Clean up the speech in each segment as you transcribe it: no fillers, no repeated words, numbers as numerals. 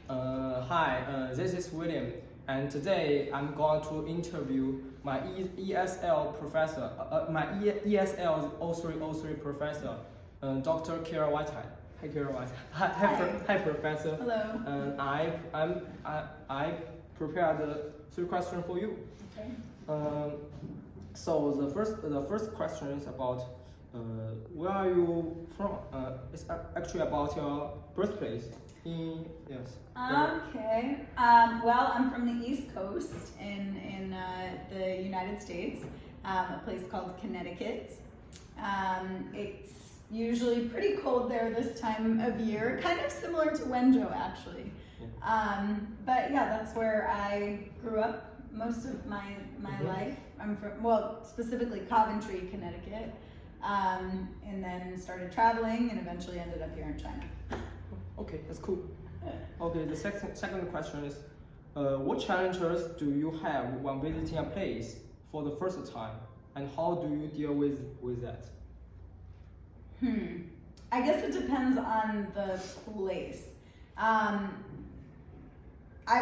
Hi, this is William, and today I'm going to interview my ESL professor, ESL 0303 professor, Dr. Kira Whitehead. Hi, Kira Whitehead. Hi, Professor. Hello. And I prepared three questions for you. Okay. So the first question is about where are you from? It's actually about your birthplace. Yes. Okay. Well, I'm from the East Coast in the United States, a place called Connecticut. It's usually pretty cold there this time of year, kind of similar to Wenzhou actually. Yeah. But yeah, that's where I grew up most of my life. I'm from, well, specifically Coventry, Connecticut, and then started traveling and eventually ended up here in China. Okay, that's cool. Okay, the second question is, what challenges do you have when visiting a place for the first time, and how do you deal with that? I guess it depends on the place. I've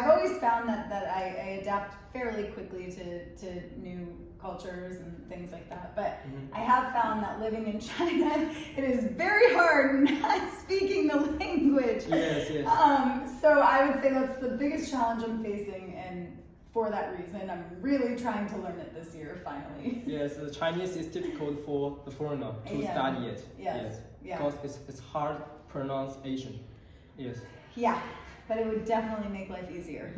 always found that I adapt fairly quickly to new cultures and things like that. But I have found that living in China, it is very hard not speaking the language. Yes. So I would say that's the biggest challenge I'm facing, and for that reason, I'm really trying to learn it this year, finally. Yes, the Chinese is difficult for the foreigner to study it. Yes. Because it's hard pronunciation. Yes. Yeah, but it would definitely make life easier.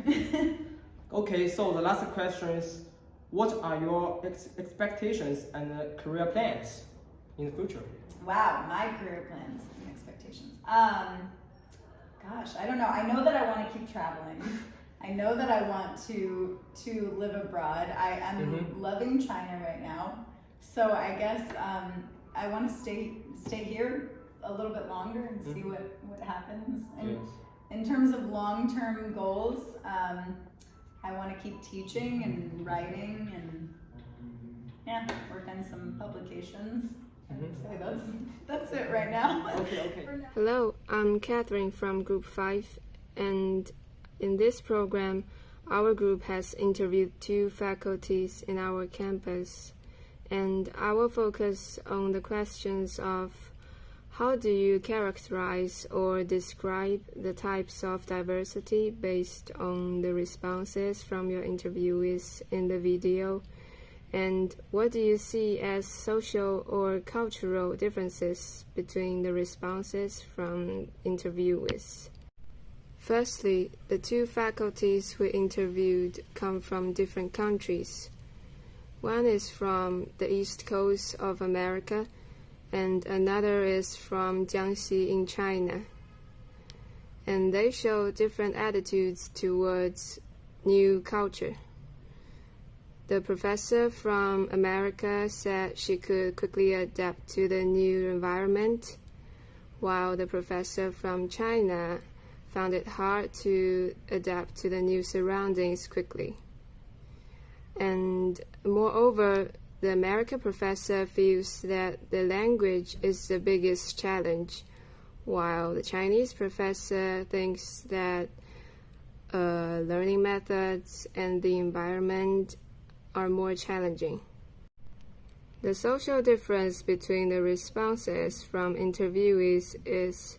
Okay, so the last question is, what are your expectations and career plans in the future? Wow, my career plans and expectations. Gosh, I don't know. I know that I want to keep traveling. I know that I want to live abroad. I'm loving China right now, so I guess I want to stay here a little bit longer and see what happens. And in terms of long-term goals, I want to keep teaching and writing and work on some publications. So that's it right now. Okay. Hello, I'm Catherine from Group 5, and in this program, our group has interviewed 2 faculties in our campus, and I will focus on the questions of how do you characterize or describe the types of diversity based on the responses from your interviewees in the video? And what do you see as social or cultural differences between the responses from interviewees? Firstly, the 2 faculties we interviewed come from different countries. One is from the East Coast of America, and another is from Jiangxi in China. And they show different attitudes towards new culture. The professor from America said she could quickly adapt to the new environment, while the professor from China found it hard to adapt to the new surroundings quickly. And moreover, the American professor feels that the language is the biggest challenge, while the Chinese professor thinks that learning methods and the environment are more challenging. The social difference between the responses from interviewees is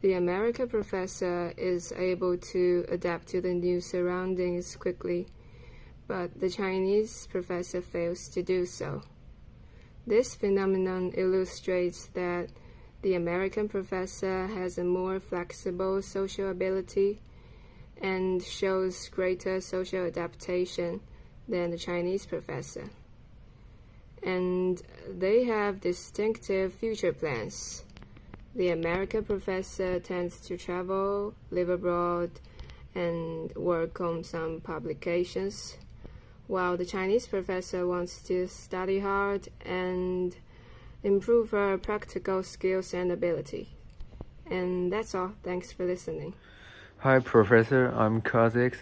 the American professor is able to adapt to the new surroundings quickly, but the Chinese professor fails to do so. This phenomenon illustrates that the American professor has a more flexible social ability and shows greater social adaptation than the Chinese professor. And they have distinctive future plans. The American professor tends to travel, live abroad, and work on some publications, while the Chinese professor wants to study hard and improve her practical skills and ability. And that's all. Thanks for listening. Hi, Professor. I'm Kazakh.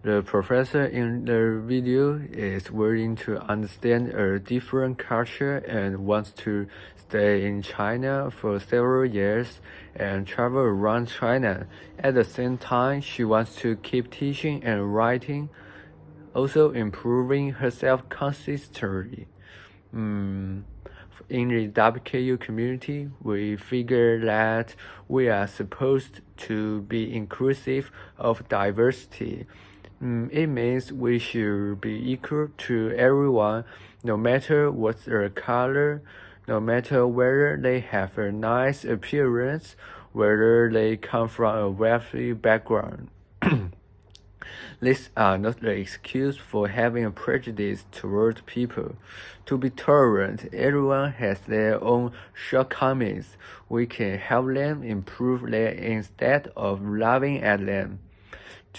The professor in the video is willing to understand a different culture and wants to stay in China for several years and travel around China. At the same time, she wants to keep teaching and writing, also improving herself consistently. In the WKU community, we figure that we are supposed to be inclusive of diversity. It means we should be equal to everyone, no matter what their color, no matter whether they have a nice appearance, whether they come from a wealthy background. These are not the excuse for having a prejudice toward people. To be tolerant, everyone has their own shortcomings. We can help them improve them instead of laughing at them.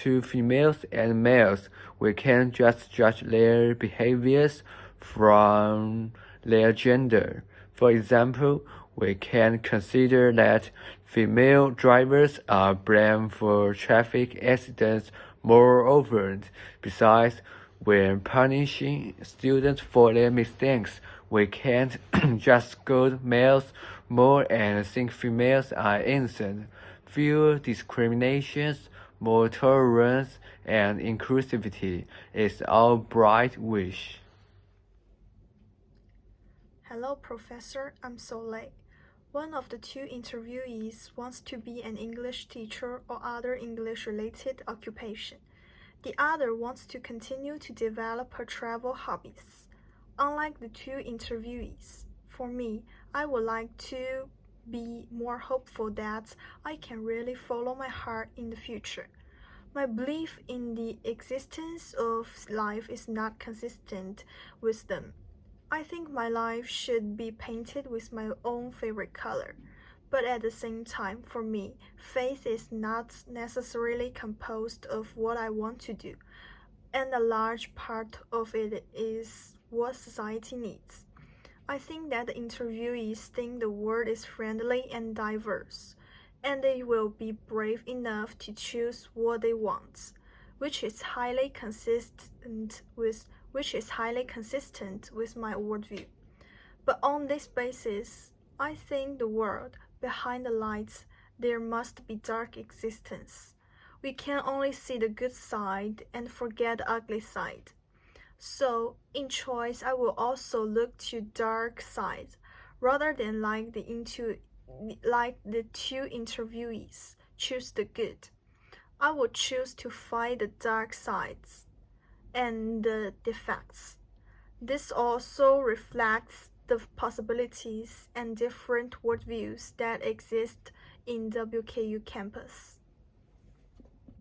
To females and males, we can't just judge their behaviors from their gender. For example, we can consider that female drivers are blamed for traffic accidents more often. Besides, when punishing students for their mistakes, we can't just scold males more and think females are innocent. Fewer discriminations, more tolerance, and inclusivity is our bright wish. Hello, Professor. I'm Soleil. One of the two interviewees wants to be an English teacher or other English-related occupation. The other wants to continue to develop her travel hobbies. Unlike the two interviewees, for me, I would like to be more hopeful that I can really follow my heart in the future. My belief in the existence of life is not consistent with them. I think my life should be painted with my own favorite color. But at the same time, for me, faith is not necessarily composed of what I want to do, and a large part of it is what society needs. I think that the interviewees think the world is friendly and diverse, and they will be brave enough to choose what they want, which is highly consistent with my worldview. But on this basis, I think the world, behind the lights, there must be dark existence. We can only see the good side and forget the ugly side. So, in choice, I will also look to dark sides, rather than like the two interviewees choose the good. I will choose to fight the dark sides and the defects. This also reflects the possibilities and different worldviews that exist in WKU campus.